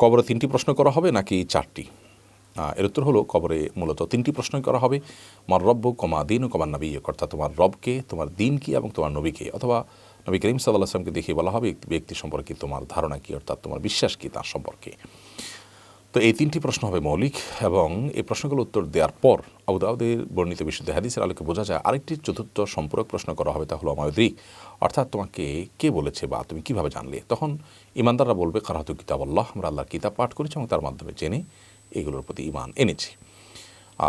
কবরে 3টি প্রশ্ন করা হবে নাকি 4টি? এর উত্তর হলো কবরে মূলত 3টি প্রশ্নই করা হবে। মার রব্বু কমা দিন ও কমা নবী, অর্থাৎ তোমার রবকে, তোমার দিন কি এবং তোমার নবীকে, অথবা নবী করিম সাল্লাল্লাহু আলাইহি ওয়াসাল্লামকে দেখিয়ে বলা হবে ব্যক্তি সম্পর্কে তোমার ধারণা কী, অর্থাৎ তোমার বিশ্বাস কী তার সম্পর্কে। তো এই 3টি প্রশ্ন হবে মৌলিক, এবং এই প্রশ্নগুলো উত্তর দেওয়ার পর আবু দাউদের বর্ণিত বিশুদ্ধ হাদিসের আলোকে বোঝা যায় আরেকটি চতুর্থ সম্পূরক প্রশ্ন করা হবে, তা হলো আমায়ুদ্রিক, অর্থাৎ তোমাকে কে বলেছে বা তুমি কিভাবে জানলে। তখন ইমানদাররা বলবে কারাতু কিতাব আল্লাহ, আমরা আল্লাহর কিতাব পাঠ করেছি এবং তার মাধ্যমে জেনে এগুলোর প্রতি ঈমান এনেছি।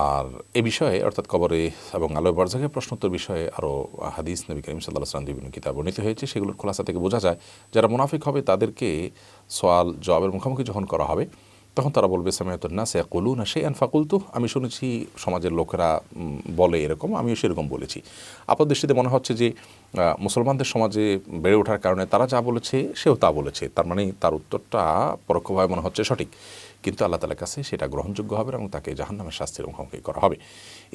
আর এ বিষয়ে অর্থাৎ কবরে এবং আলোয় বারজাখের প্রশ্নোত্তর বিষয়ে আরও হাদিস নবী করিম সাল্লাল্লাহু আলাইহি ওয়াসাল্লাম বিভিন্ন কিতাব বর্ণিত হয়েছে। সেগুলোর খোলাসা থেকে বোঝা যায় যারা মুনাফিক হবে তাদেরকে সওয়াল জবাবের মুখোমুখি যখন করা হবে তখন তারা বলবে সামিআতুন নাস ইয়াকুলুনা শাইআন ফাকুলতু, আমি শুনেছি সমাজের লোকেরা বলে এরকম, আমিও সেরকম বলেছি। আপনার দৃষ্টিতে মনে হচ্ছে যে মুসলমানদের সমাজে বেড়ে ওঠার কারণে তারা যা বলেছে সেও তা বলেছে, তার মানে তার উত্তরটা পরোক্ষভাবে মনে হচ্ছে সঠিক, কিন্তু আল্লাহ তাআলার কাছে সেটা গ্রহণযোগ্য হবে এবং তাকে জাহান্নামের শাস্তির মুখোমুখি করা হবে।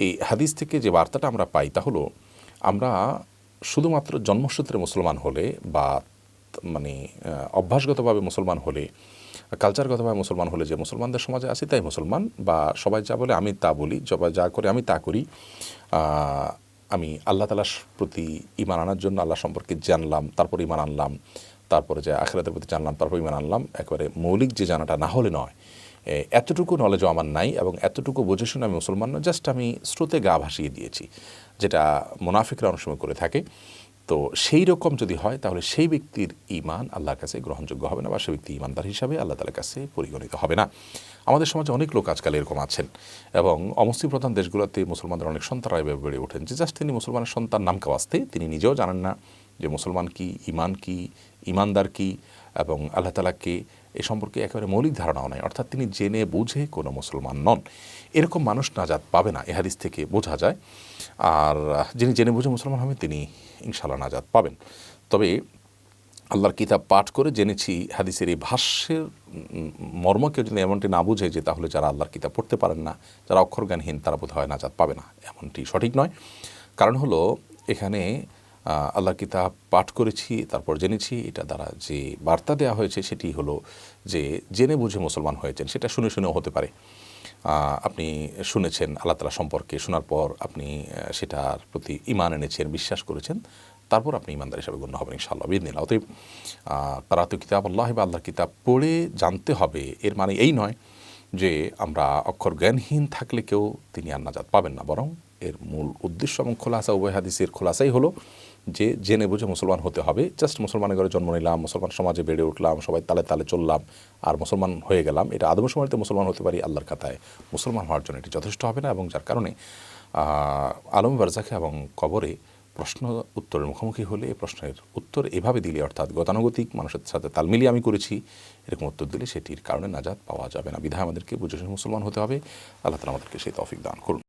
এই হাদিস থেকে যে বার্তাটা আমরা পাই তা হলো আমরা শুধুমাত্র জন্মসূত্রে মুসলমান হলে বা মানে অভ্যাসগতভাবে মুসলমান হলে, কালচারগতভাবে মুসলমান হলে যে মুসলমানদের সমাজে আছি তাই মুসলমান, বা সবাই যা বলে আমি তা বলি, সবাই যা করে আমি তা করি, আমি আল্লাহ তাআলার প্রতি ঈমান আনার জন্য আল্লাহ সম্পর্কে জানলাম, তারপর ঈমান আনলাম, তারপরে যে আখিরাতের প্রতি জানলাম, তারপর ঈমান আনলাম, একেবারে মৌলিক যে জানাটা না হলে নয়, এতটুকু নলেজও আমার নাই এবং এতটুকু বুঝে শুনে আমি মুসলমান নয়, জাস্ট আমি স্রোতে গা ভাসিয়ে দিয়েছি, যেটা মুনাফিকরা অনেক সময় করে থাকে। তো সেই রকম যদি হয় তাহলে সেই ব্যক্তির ঈমান আল্লাহর কাছে গ্রহণযোগ্য হবে না, বা সেই ব্যক্তি ঈমানদার হিসাবে আল্লাহ তাআলার কাছে পরিগণিত হবে না। আমাদের সমাজে অনেক লোক আজকাল এরকম আছেন, এবং অমুসলিম প্রধান দেশগুলোতে মুসলমানদের অনেক সন্তানরা এভাবে বেড়ে ওঠেন যে জাস্ট তিনি মুসলমানের সন্তান নামকা ওয়াস্তে, তিনি নিজেও জানেন না যে মুসলমান কি, ঈমান কি, ঈমানদার কি এবং আল্লাহ তাআলাকে এ সম্পর্কে একেবারে মৌলিক ধারণাও নাই, অর্থাৎ তিনি জেনে বুঝে কোনো মুসলমান নন। এরকম মানুষ নাজাত পাবে না, এ হাদিস থেকে বোঝা যায়। আর যিনি জেনে বুঝে মুসলমান হবেন তিনি ইনশাআল্লাহ নাজাত পাবেন। তবে আল্লাহর কিতাব পাঠ করে জেনেছি হাদিসের এই ভাষ্যের মর্মকে যদি এমনটি না বুঝে যে তাহলে যারা আল্লাহর কিতাব পড়তে পারেন না, যারা অক্ষরজ্ঞানহীন, তারা বোধ হয় নাজাত পাবে না, এমনটি সঠিক নয়। কারণ হলো এখানে আল্লাহর কিতাব পাঠ করেছি তারপর জেনেছি, এটা দ্বারা যে বার্তা দেওয়া হয়েছে সেটি হলো যে জেনে বুঝে মুসলমান হয়েছেন, সেটা শুনে শুনেও হতে পারে। আপনি শুনেছেন আল্লাহ তাআলা সম্পর্কে, শোনার পর আপনি সেটার প্রতি ঈমান এনেছেন, বিশ্বাস করেছেন, তারপর আপনি ঈমানদার হিসাবে গণ্য হবেন ইনশাআল্লাহ বিইذনিল্লাহ। অতএব কারাতু কিতাব আল্লাহ বা আল্লাহর কিতাব পড়ে জানতে হবে, এর মানে এই নয় যে আমরা অক্ষর জ্ঞানহীন থাকলে কেউ তিনি আর নাজাত পাবেন না, বরং এর মূল উদ্দেশ্য এবং খোলাসা, উভয় হাদিসের খোলাসাই হলো যে জেনে বুঝে মুসলমান হতে হবে। জাস্ট মুসলমানের ঘরে জন্ম নিলাম, মুসলমান সমাজে বেড়ে উঠলাম, সবাই তালে তালে চললাম আর মুসলমান হয়ে গেলাম, এটা আদমশুমারিতে মুসলমান হতে পারি, আল্লাহর খাতায় মুসলমান হওয়ার জন্য এটি যথেষ্ট হবে না। এবং যার কারণে আলম বারজাখে এবং কবরে প্রশ্ন উত্তরের মুখোমুখি হলে এই প্রশ্নের উত্তর এভাবে দিলে, অর্থাৎ গতানুগতিক মানুষের সাথে তাল মিলিয়ে আমি করেছি এরকম উত্তর দিলে সেটির কারণে নাজাত পাওয়া যাবে না। বিধায় আমাদেরকে বুঝে মুসলমান হতে হবে। আল্লাহ তাআলা আমাদেরকে সেই তৌফিক দান করুন।